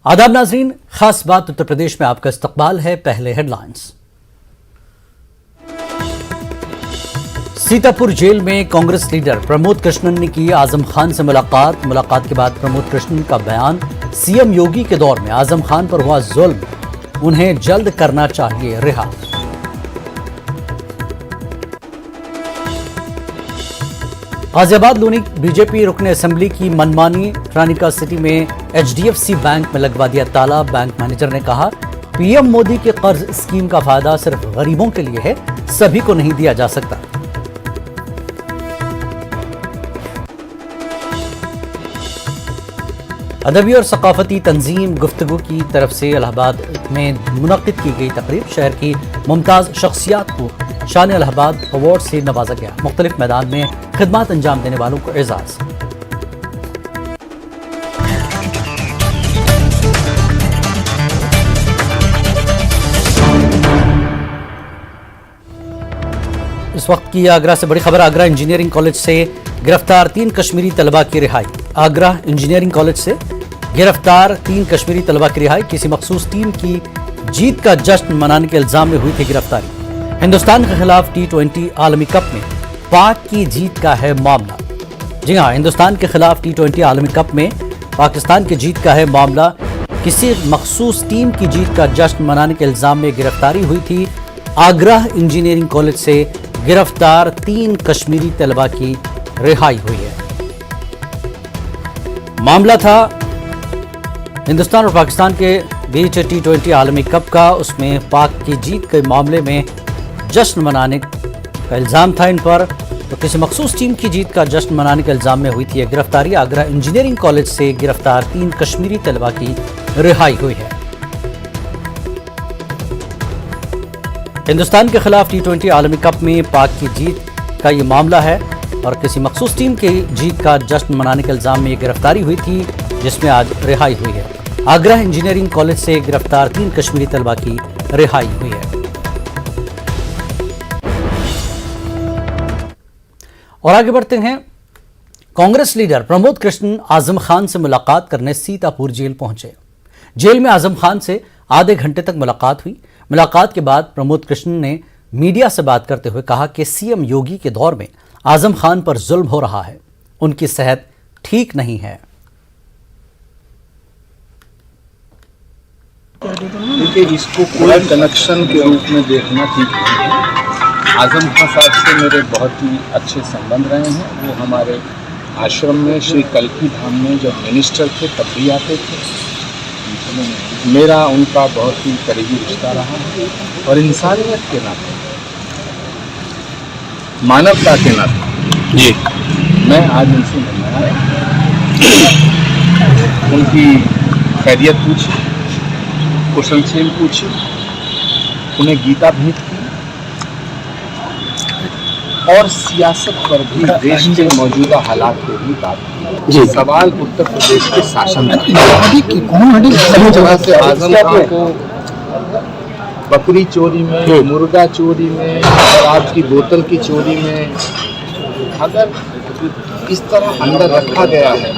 आदाब नाजरीन, खास बात उत्तर प्रदेश में आपका इस्तकबाल है। पहले हेडलाइंस। सीतापुर जेल में कांग्रेस लीडर प्रमोद कृष्णन ने की आजम खान से मुलाकात के बाद प्रमोद कृष्णन का बयान, सीएम योगी के दौर में आजम खान पर हुआ जुल्म, उन्हें जल्द करना चाहिए रिहा। गाजियाबाद लूनी बीजेपी रुकने असेंबली की मनमानी, रानिका सिटी में एचडीएफसी बैंक में लगवा दिया ताला। बैंक मैनेजर ने कहा, पीएम मोदी के कर्ज स्कीम का फायदा सिर्फ गरीबों के लिए है, सभी को नहीं दिया जा सकता। अदबी और सकाफती तंजीम गुफ्तगू की तरफ से इलाहाबाद में मुनक्किद की गई तकरीब, शहर की मुमताज शख्सियात को शान इलाहाबाद अवार्ड से नवाजा गया। मुख्तलिफ मैदान में खिदमत अंजाम देने वालों को एजाज। इस वक्त की आगरा से बड़ी खबर। आगरा इंजीनियरिंग कॉलेज से गिरफ्तार 3 कश्मीरी तलबा की रिहाई। आगरा इंजीनियरिंग कॉलेज से गिरफ्तार 3 कश्मीरी तलबा की रिहाई। किसी मखसूस टीम की जीत का जश्न मनाने के इल्जाम में हुई थी गिरफ्तारी। हिंदुस्तान के खिलाफ T20 आलमी कप में पाक की जीत का है मामला। जी हां, हिंदुस्तान के खिलाफ T20 आलमी कप में पाकिस्तान की जीत का है मामला। किसी मखसूस टीम की जीत का जश्न मनाने के इल्जाम में गिरफ्तारी हुई थी। आगरा इंजीनियरिंग कॉलेज से गिरफ्तार 3 कश्मीरी तलबा की रिहाई हुई है। मामला था हिंदुस्तान और पाकिस्तान के बीच T20 आलमी कप का। उसमें पाक की जीत के मामले में जश्न मनाने का इल्जाम था इन पर, तो किसी मखसूस टीम की जीत का जश्न मनाने के इल्जाम में हुई थी यह गिरफ्तारी। आगरा इंजीनियरिंग कॉलेज से गिरफ्तार 3 कश्मीरी तलबा की रिहाई हुई है। हिंदुस्तान के खिलाफ T20 आलमी कप में पाक की जीत का ये मामला है और किसी मखसूस टीम की जीत का जश्न मनाने के इल्जाम में ये गिरफ्तारी हुई थी, जिसमें आज रिहाई हुई है। आगरा इंजीनियरिंग कॉलेज से गिरफ्तार 3 कश्मीरी तलबा की रिहाई हुई है। और आगे बढ़ते हैं। कांग्रेस लीडर प्रमोद कृष्णन आजम खान से मुलाकात करने सीतापुर जेल पहुंचे। जेल में आजम खान से आधे घंटे तक मुलाकात हुई। मुलाकात के बाद प्रमोद कृष्णन ने मीडिया से बात करते हुए कहा कि सीएम योगी के दौर में आजम खान पर जुल्म हो रहा है, उनकी सेहत ठीक नहीं है। देखिए, इसको कोई कनेक्शन के रूप में देखना ठीक नहीं है। आजम खान साहब से मेरे बहुत ही अच्छे संबंध रहे हैं। वो हमारे आश्रम में श्री कल्की धाम में जब मिनिस्टर थे तब भी आते थे। मेरा उनका बहुत ही करीबी रिश्ता रहा है और इंसानियत के नाते, मानवता के नाते जी मैं आज उनसे मिलने आया। उनकी खैरियत पूछी, कुशलक्षेम पूछी, उन्हें गीता भेंट की और सियासत पर भी, देश के मौजूदा हालात पर भी बात की। सवाल उत्तर प्रदेश के शासन का। आजम खान को बकरी चोरी में, मुर्गा चोरी में, शराब की बोतल की चोरी में अगर इस तरह अंदर रखा गया है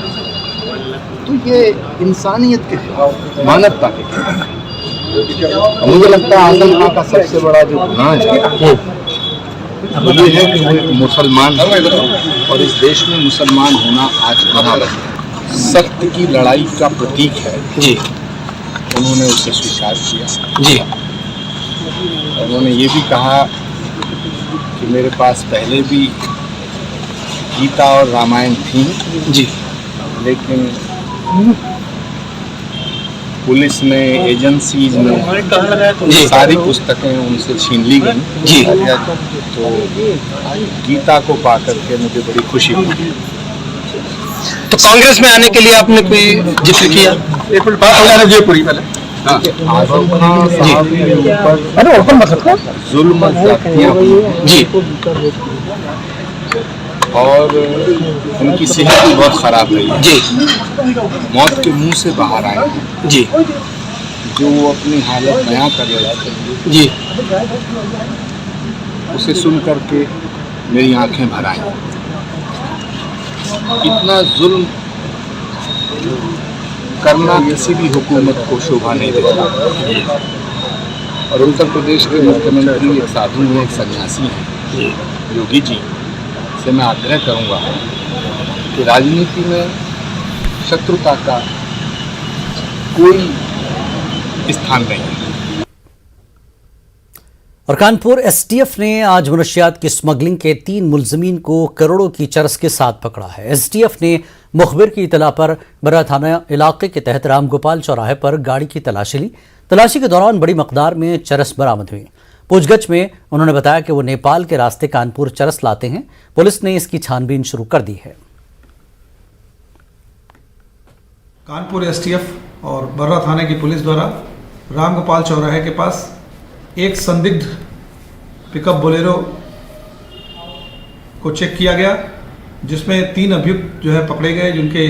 तो ये इंसानियत के खिलाफ, मानवता के खिलाफ। मुझे लगता है आजम खान का सबसे बड़ा जो गुनाह है वो ये है कि वो एक मुसलमान है और इस देश में मुसलमान होना आज गुनाह है। सत्य की लड़ाई का प्रतीक है जी। उन्होंने उसे स्वीकार किया जी। उन्होंने ये भी कहा कि मेरे पास पहले भी गीता और रामायण थी जी, लेकिन पुलिस ने, एजेंसीज ने सारी पुस्तकें उनसे छीन ली गई जी। तो गीता को पा करके मुझे बड़ी खुशी हुई। तो कांग्रेस में आने के लिए आपने कोई जिक्र किया? आजम खान साहब के ऊपर जुल्म ज्यादतियां हुई जी और उनकी सेहत भी बहुत खराब रही है जी। मौत के मुंह से बाहर आए जी। जो वो अपनी हालत बयां कर रहे थे जी, उसे सुन करके मेरी आंखें भर आई। इतना जुल्म करना किसी भी हुकूमत को शोभा नहीं देता। और उत्तर प्रदेश के मुख्यमंत्री एक साधु हैं, एक सन्यासी हैं, योगी जी से मैं आग्रह करूंगा कि राजनीति में शत्रुता का कोई स्थान नहीं है। और कानपुर एसटीएफ ने आज मनशियात की स्मगलिंग के 3 मुलजमीन को करोड़ों की चरस के साथ पकड़ा है। एसटीएफ ने मुखबिर की इतला पर बर्रा थाना इलाके के तहत रामगोपाल चौराहे पर गाड़ी की तलाशी ली। तलाशी के दौरान बड़ी मकदार में चरस बरामद हुई। पूछगछ में उन्होंने बताया कि वो नेपाल के रास्ते कानपुर चरस लाते हैं। पुलिस ने इसकी छानबीन शुरू कर दी है। कानपुर एसटीएफ और बर्रा थाने की पुलिस द्वारा रामगोपाल चौराहे के पास एक संदिग्ध पिकअप बोलेरो को चेक किया गया, जिसमें 3 अभियुक्त जो है पकड़े गए, जिनके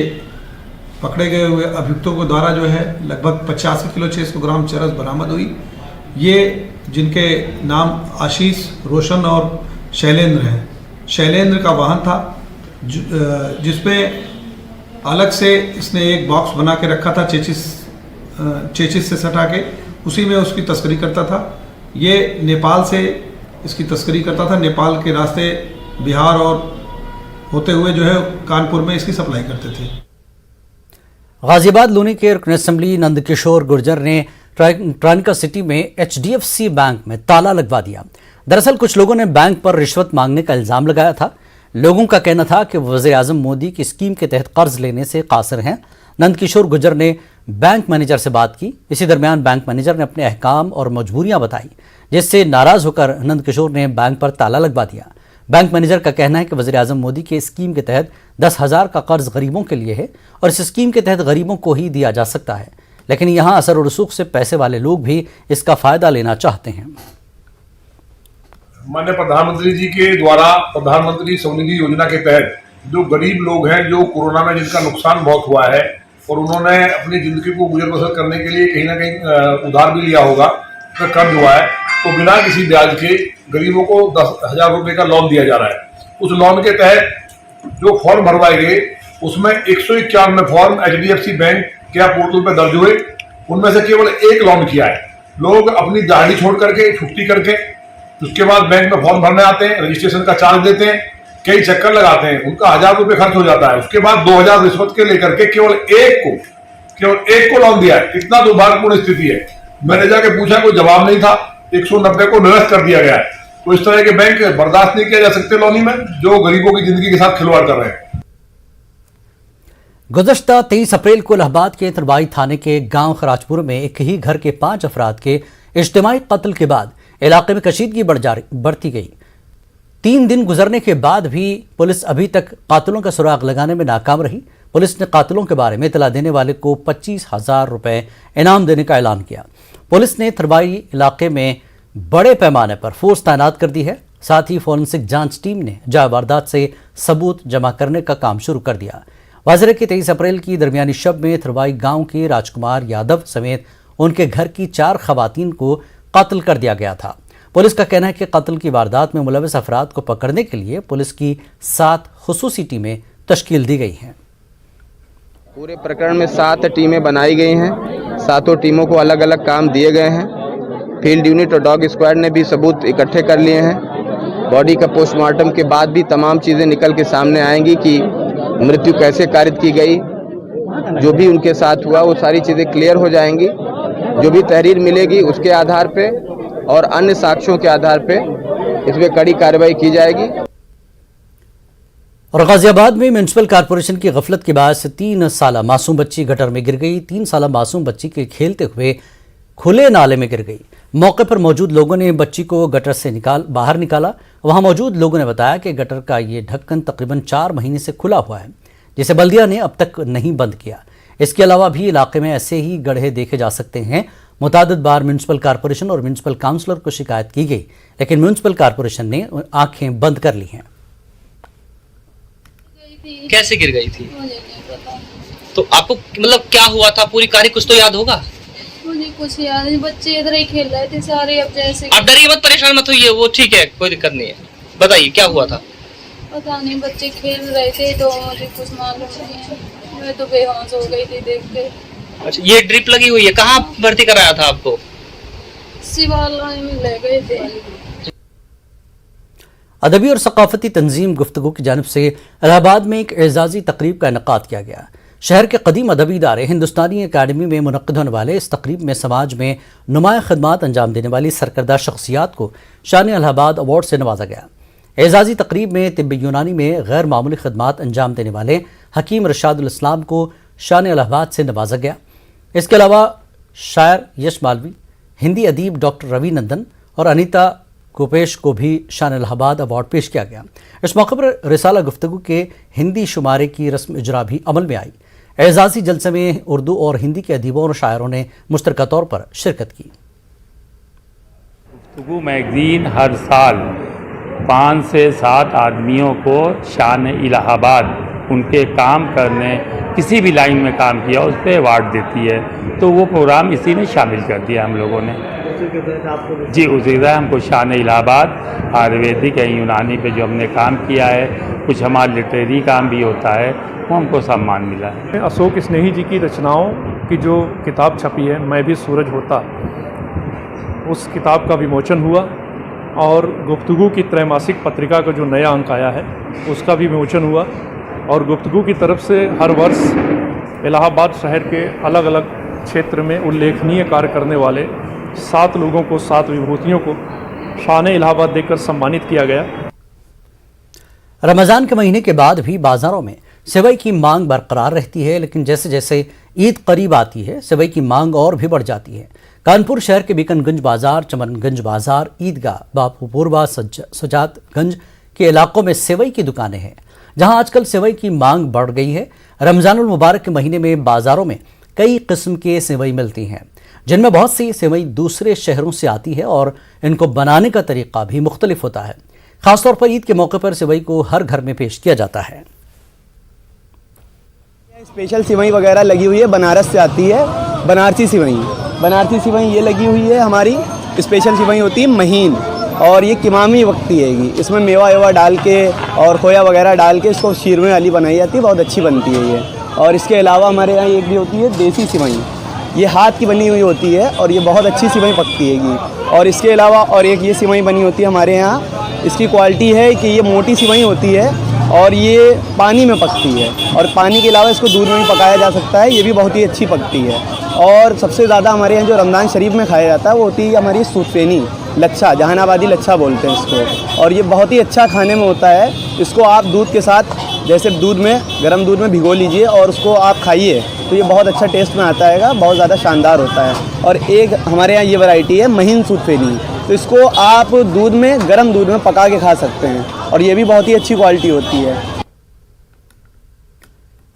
पकड़े गए हुए अभियुक्तों के द्वारा जो है लगभग 85 किलो 600 ग्राम चरस बरामद हुई। ये जिनके नाम आशीष, रोशन और शैलेंद्र हैं। शैलेंद्र का वाहन था जिसमें अलग से इसने एक बॉक्स बना के रखा था चेचिस से सटा के, उसी में उसकी तस्करी करता था। ये नेपाल से इसकी तस्करी करता था, नेपाल के रास्ते बिहार और होते हुए जो है कानपुर में इसकी सप्लाई करते थे। गाजियाबाद लूनी के रुकन असेंबली नंदकिशोर गुर्जर ने ट्रानिका सिटी में HDFC बैंक में ताला लगवा दिया। दरअसल कुछ लोगों ने बैंक पर रिश्वत मांगने का इल्जाम लगाया था। लोगों का कहना था कि वज़ीर आज़म मोदी की स्कीम के तहत कर्ज लेने से कासिर हैं। नंदकिशोर गुर्जर ने बैंक मैनेजर से बात की। इसी दरमियान बैंक मैनेजर ने अपने अहकाम और मजबूरियां बताई, जिससे नाराज होकर नंदकिशोर ने बैंक पर ताला लगवा दिया। बैंक मैनेजर का कहना है कि वज़ीर आज़म मोदी के स्कीम के तहत 10,000 का कर्ज गरीबों के लिए है और इस स्कीम के तहत गरीबों को ही दिया जा सकता है, लेकिन यहाँ असर और रसूख से पैसे वाले लोग भी इसका फायदा लेना चाहते हैं। माननीय प्रधानमंत्री जी के द्वारा प्रधानमंत्री स्वनिधि योजना के तहत जो गरीब लोग हैं, जो कोरोना में जिनका नुकसान बहुत हुआ है और उन्होंने अपनी ज़िंदगी को गुजर बसर करने के लिए कहीं ना कहीं उधार भी लिया होगा, तो कर्ज हुआ है, तो बिना किसी ब्याज के गरीबों को 10,000 रुपये का लोन दिया जा रहा है। उस लोन के तहत जो फॉर्म भरवाए गए उसमें 191 फॉर्म HDFC बैंक के पोर्टल पर दर्ज हुए। उनमें से केवल एक लोन किया है। लोग अपनी दिहाड़ी छोड़ करके, छुट्टी करके उसके बाद बैंक में फॉर्म भरने आते हैं, रजिस्ट्रेशन का चार्ज देते हैं, कई चक्कर लगाते हैं, उनका 1,000 रुपये खर्च हो जाता है। उसके बाद 2,000 रिश्वत के लेकर के केवल एक को लोन दिया है। कितना दुर्भाग्यपूर्ण स्थिति है। मैंने जाके पूछा, कोई जवाब नहीं था। 190 को निरस्त कर दिया गया है। तो इस तरह के बैंक बर्दाश्त नहीं किया जा सकते लोनी में, जो गरीबों की जिंदगी के साथ खिलवाड़ कर रहे हैं। गुज़श्ता 23 अप्रैल को इलाहाबाद के तरवाई थाने के गांव खराजपुर में एक ही घर के 5 अफराद के इज्तिमाई कत्ल के बाद इलाके में कशीदगी बढ़ती गई। 3 दिन गुजरने के बाद भी पुलिस अभी तक कातिलों का सुराग लगाने में नाकाम रही। पुलिस ने कातिलों के बारे में इतला देने वाले को 25,000 रुपए इनाम देने का ऐलान किया। पुलिस ने थरवाई इलाके में बड़े पैमाने पर फोर्स तैनात कर दी है। साथ ही फॉरेंसिक जांच टीम ने जाए वारदात से सबूत जमा करने का काम शुरू कर दिया। वाज़ेह कि 23 अप्रैल की दरमियानी शब में थरवाई गांव के राजकुमार यादव समेत उनके घर की 4 खवातीन को कत्ल कर दिया गया था। पुलिस का कहना है कि कत्ल की वारदात में मुलविस अफराद को पकड़ने के लिए पुलिस की 7 खुसूसी टीमें तश्कील दी गई हैं। पूरे प्रकरण में 7 टीमें बनाई गई हैं। 7 टीमों को अलग अलग काम दिए गए हैं। फील्ड यूनिट और डॉग स्क्वाड ने भी सबूत इकट्ठे कर लिए हैं। बॉडी का पोस्टमार्टम के बाद भी तमाम चीज़ें निकल के सामने आएंगी कि मृत्यु कैसे कारित की गई, जो भी उनके साथ हुआ वो सारी चीज़ें क्लियर हो जाएंगी। जो भी तहरीर मिलेगी उसके आधार पे और अन्य साक्ष्यों के आधार पे इसमें कड़ी कार्रवाई की जाएगी। और गाजियाबाद में म्यूनसिपल कॉरपोरेशन की गफलत के बाद से 3 साला मासूम बच्ची गटर में गिर गई। 3 साला मासूम बच्ची के खेलते हुए खुले नाले में गिर गई। मौके पर मौजूद लोगों ने बच्ची को गटर से बाहर निकाला। वहां मौजूद लोगों ने बताया कि गटर का ये ढक्कन तकरीबन 4 महीने से खुला हुआ है, जिसे बल्दिया ने अब तक नहीं बंद किया। इसके अलावा भी इलाके में ऐसे ही गड्ढे देखे जा सकते हैं। मुतादिद बार म्यूनसिपल कॉरपोरेशन और म्यूनसिपल काउंसलर को शिकायत की गई, लेकिन म्यूनसिपल कॉरपोरेशन ने आंखें बंद कर ली हैं। कैसे गिर गई थी? तो आपको मतलब क्या हुआ था, पूरी कहानी कुछ तो याद होगा? मुझे कुछ याद नहीं। बच्चे इधर ही खेल रहे थे सारे। अब जैसे आप डरिए मत, परेशान मत होइए, वो ठीक है, कोई दिक्कत नहीं है। बताइए क्या हुआ था? पता नहीं, बच्चे खेल रहे थे तो मुझे कुछ मालूम नहीं है। मैं तो बेहोश हो गई थी देख के। अच्छा, ये ड्रिप लगी हुई है, कहाँ भर्ती कराया था आपको? शिवालय में ले गए थे। अदबी और सकाफती तंजीम गुफ्तगू की जानिब से इलाहाबाद में एक एजाजी तकरीब का इनेकाद किया गया। शहर के कदीम अदबी इदारे हिंदुस्तानी अकादमी में मुनक्किद होने वाले इस तकरीब में समाज में नुमाया खदमात अंजाम देने वाली सरकर्दा शख्सियात को शान इलाहाबाद अवार्ड से नवाजा गया। एजाजी तकरीब में तिब्ब यूनानी में गैर मामूली खदमात अंजाम देने वाले हकीम रशादुल इस्लाम को शान इलाहाबाद से नवाजा गया। इसके अलावा शायर यश मालवी, हिंदी अदीब डॉक्टर रवि नंदन और अनीता गोपेश को भी शान इलाहाबाद अवार्ड पेश किया गया। इस मौके पर रिसाला गुफ्तगू के हिंदी शुमारे की रस्म इजरा भी अमल में आई। एजाजी जलसे में उर्दू और हिंदी के अदीबों और शायरों ने मुश्तरका तौर पर शिरकत की। गुफ्तगू मैगज़ीन हर साल 5 से 7 आदमियों को शान इलाहाबाद उनके काम करने, किसी भी लाइन में काम किया उस पर अवार्ड देती है। तो वो प्रोग्राम इसी में शामिल कर दिया हम लोगों ने जी। उसी तरह हमको शान इलाहाबाद आयुर्वेदिक या यूनानी पे जो हमने काम किया है, कुछ हमारा लिटरेरी काम भी होता है, वो हमको सम्मान मिला है। अशोक स्नेही जी की रचनाओं की जो किताब छपी है, मैं भी सूरज होता, उस किताब का विमोचन हुआ और गुफ्तगू की त्रैमासिक पत्रिका का जो नया अंक आया है उसका भी विमोचन हुआ। और गुफ्तगू की तरफ से हर वर्ष इलाहाबाद शहर के अलग अलग क्षेत्र में उल्लेखनीय कार्य करने वाले 7 लोगों को, 7 विभूतियों को शान इलाहाबाद देकर सम्मानित किया गया। रमज़ान के महीने के बाद भी बाज़ारों में सेवई की मांग बरकरार रहती है, लेकिन जैसे जैसे ईद करीब आती है सेवई की मांग और भी बढ़ जाती है। कानपुर शहर के बीकनगंज बाजार, चमनगंज बाजार, ईदगाह, बापूपुरवा, सजादगंज के इलाकों में सेवई की दुकानें हैं, जहां आजकल सेवई की मांग बढ़ गई है। रमज़ानुल मुबारक के महीने में बाज़ारों में कई किस्म के सेवई मिलती हैं, जिनमें बहुत सी सेवई दूसरे शहरों से आती है और इनको बनाने का तरीका भी मुख्तलिफ होता है। खासतौर पर ईद के मौके पर सेवई को हर घर में पेश किया जाता है। स्पेशल सेवई वगैरह लगी हुई है, बनारस से आती है, बनारसी सेवई। बनारसी सेवई ये लगी हुई है, हमारी स्पेशल सेवई होती है महीन, और ये किमामी वक्ती हैगी। इसमें मेवा वेवा डाल के और खोया वगैरह डाल के इसको शीरमे वाली बनाई जाती है, बहुत अच्छी बनती है ये। और इसके अलावा हमारे यहाँ एक भी होती है देसी सेवई, ये हाथ की बनी हुई होती है और ये बहुत अच्छी सेवई पकती हैगी। और इसके अलावा और एक ये सेवई बनी होती है हमारे यहाँ, इसकी क्वालिटी है कि ये मोटी सेवई होती है और ये पानी में पकती है, और पानी के अलावा इसको दूध में भी पकाया जा सकता है, ये भी बहुत ही अच्छी पकती है। और सबसे ज़्यादा हमारे यहाँ जो रमज़ान शरीफ में खाया जाता है वो होती है हमारी सूफेनी लच्छा, जहानाबादी लच्छा बोलते हैं इसको, और ये बहुत ही अच्छा खाने में होता है। इसको आप दूध के साथ, जैसे दूध में, गर्म दूध में भिगो लीजिए और उसको आप खाइए तो ये बहुत अच्छा टेस्ट में आता है, बहुत ज़्यादा शानदार होता है। और एक हमारे यहाँ ये वैरायटी है महीन सूफेनी, तो इसको आप दूध में, गर्म दूध में पका के खा सकते हैं और ये भी बहुत ही अच्छी क्वालिटी होती है।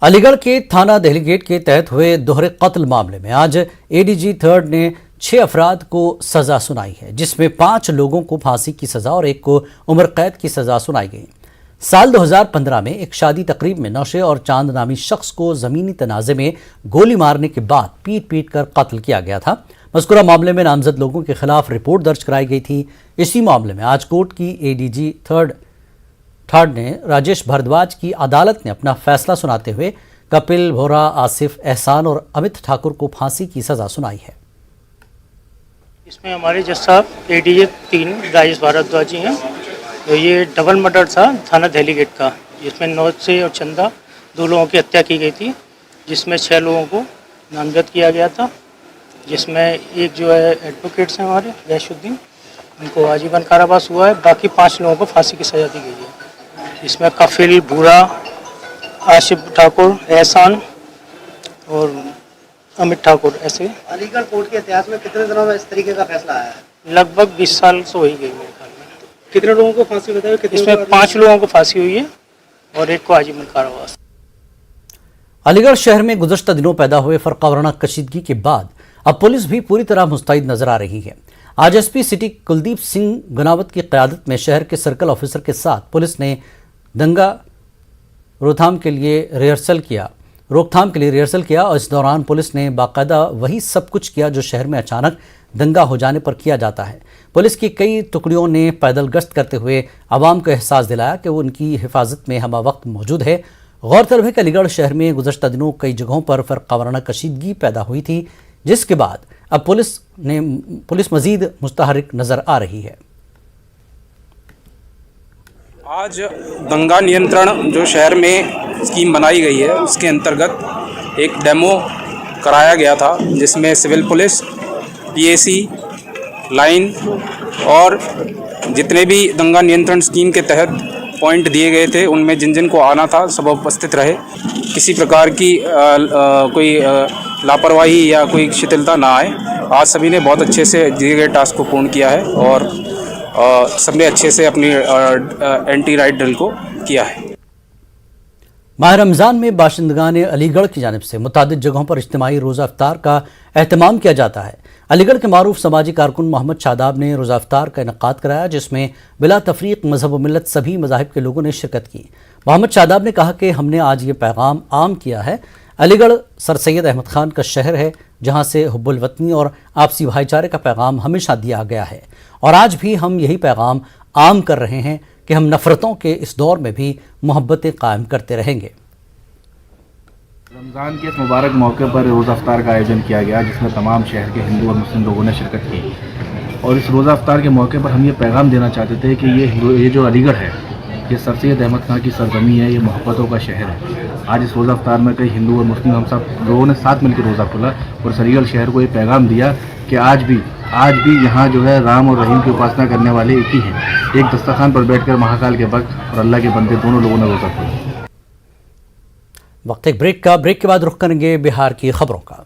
अलीगढ़ के थाना दिल्ली गेट के तहत हुए दोहरे कत्ल मामले में आज एडीजी 3 ने 6 अफराद को सजा सुनाई है, जिसमें 5 लोगों को फांसी की सजा और 1 को उम्र कैद की सजा सुनाई गई। साल 2015 में एक शादी तकरीब में नौशे और चांद नामी शख्स को जमीनी तनाज़े में गोली मारने के बाद पीट पीट कर कत्ल किया गया था। मज़कूरा मामले में नामजद लोगों के खिलाफ रिपोर्ट दर्ज कराई गई थी। इसी मामले में आज कोर्ट की एडीजी 3 ने राजेश भारद्वाज की अदालत ने अपना फैसला सुनाते हुए कपिल भोरा, आसिफ, एहसान और अमित ठाकुर को फांसी की सजा सुनाई है। इसमें हमारे जज साहब एडीजे 3 राजेश भारद्वाज जी हैं। तो ये डबल मर्डर था थाना दिल्ली गेट का, जिसमें नौसे और चंदा 2 लोगों की हत्या की गई थी, जिसमें 6 लोगों को नामजद किया गया था, जिसमें एक जो है एडवोकेट्स हैं हमारे गैशुद्दीन, उनको आजीवन कारावास हुआ है। बाकी 5 लोगों को फांसी की सज़ा दी गई है, इसमें कपिल भूरा, आसिफ ठाकुर, एहसान और अमित ठाकुर। ऐसे अलीगढ़ कोर्ट के इतिहास में कितने दिनों में इस तरीके का फैसला आया है? लगभग 20 साल से हो ही गई मेरे ख्याल में। कितने लोगों को फांसी बताई? इसमें 5 लोगों को फांसी हुई है और 1 को आजीवन कारावास। अलीगढ़ शहर में गुज़श्ता दिनों पैदा हुए फर्का वाराना कशीदगी के बाद अब पुलिस भी पूरी तरह मुस्तैद नजर आ रही है। आज एसपी सिटी कुलदीप सिंह गुनावत की क़यादत में शहर के सर्कल ऑफिसर के साथ पुलिस ने दंगा रोकथाम के लिए रिहर्सल किया और इस दौरान पुलिस ने बाकायदा वही सब कुछ किया जो शहर में अचानक दंगा हो जाने पर किया जाता है। पुलिस की कई टुकड़ियों ने पैदल गश्त करते हुए आवाम को एहसास दिलाया कि वो उनकी हिफाजत में हमा वक्त मौजूद है। गौरतलब है कि अलीगढ़ शहर में गुज़श्ता दिनों कई जगहों पर फ़र्क़ वाराना कशीदगी पैदा हुई थी, जिसके बाद अब पुलिस मज़ीद मुस्तहरिक नज़र आ रही है। आज दंगा नियंत्रण जो शहर में स्कीम बनाई गई है उसके अंतर्गत एक डेमो कराया गया था, जिसमें सिविल पुलिस, पीएसी, लाइन और जितने भी दंगा नियंत्रण स्कीम के तहत पॉइंट दिए गए थे उनमें जिन जिन को आना था सब उपस्थित रहे। किसी प्रकार की कोई लापरवाही या कोई शिथिलता ना आए। आज सभी ने बहुत अच्छे से दिए गए टास्क को पूर्ण किया है और सबने अच्छे से अपनी एंटी राइट ड्रिल को किया है। माह रमज़ान में बाशिंदगान अलीगढ़ की जानिब से मुतादिद जगहों पर इज्तिमाई रोज़ा इफ्तार का एहतमाम किया जाता है। अलीगढ़ के मारूफ समाजी कारकुन मोहम्मद शादाब ने रोज़ा इफ्तार का इनक़ाद कराया, जिसमें बिला तफरीक मजहब व मिल्लत सभी मज़ाहिब के लोगों ने शिरकत की। मोहम्मद शादाब ने कहा कि हमने आज ये पैगाम आम किया है। अलीगढ़ सर सैयद अहमद ख़ान का शहर है, जहाँ से हुब्बुल वतनी और आपसी भाईचारे का पैगाम हमेशा दिया गया है, और आज भी हम यही पैगाम आम कर रहे हैं कि हम नफ़रतों के इस दौर में भी मोहब्बतें कायम करते रहेंगे। रमज़ान के इस मुबारक मौके पर रोज़ा इफ्तार का आयोजन किया गया, जिसमें तमाम शहर के हिंदू और मुस्लिम लोगों ने शिरकत की। और इस रोज़ा इफ्तार के मौके पर हम ये पैगाम देना चाहते थे कि ये जो अलीगढ़ है, ये सर सैयद अहमद खान की सरजमी है, ये मोहब्बतों का शहर है। आज इस रोज़ा इफ्तार में कई हिंदू और मुस्लिम हम सब लोगों ने साथ मिलकर रोज़ा खोला और इस अलीगढ़ शहर को ये पैगाम दिया कि आज भी यहाँ जो है राम और रहीम की उपासना करने वाले एक ही हैं। एक दस्तरखान पर बैठकर महाकाल के भक्त और अल्लाह के बंदे दोनों लोगों ने रोज़ा खोला। वक्त एक ब्रेक के बाद रुख करेंगे बिहार की खबरों का।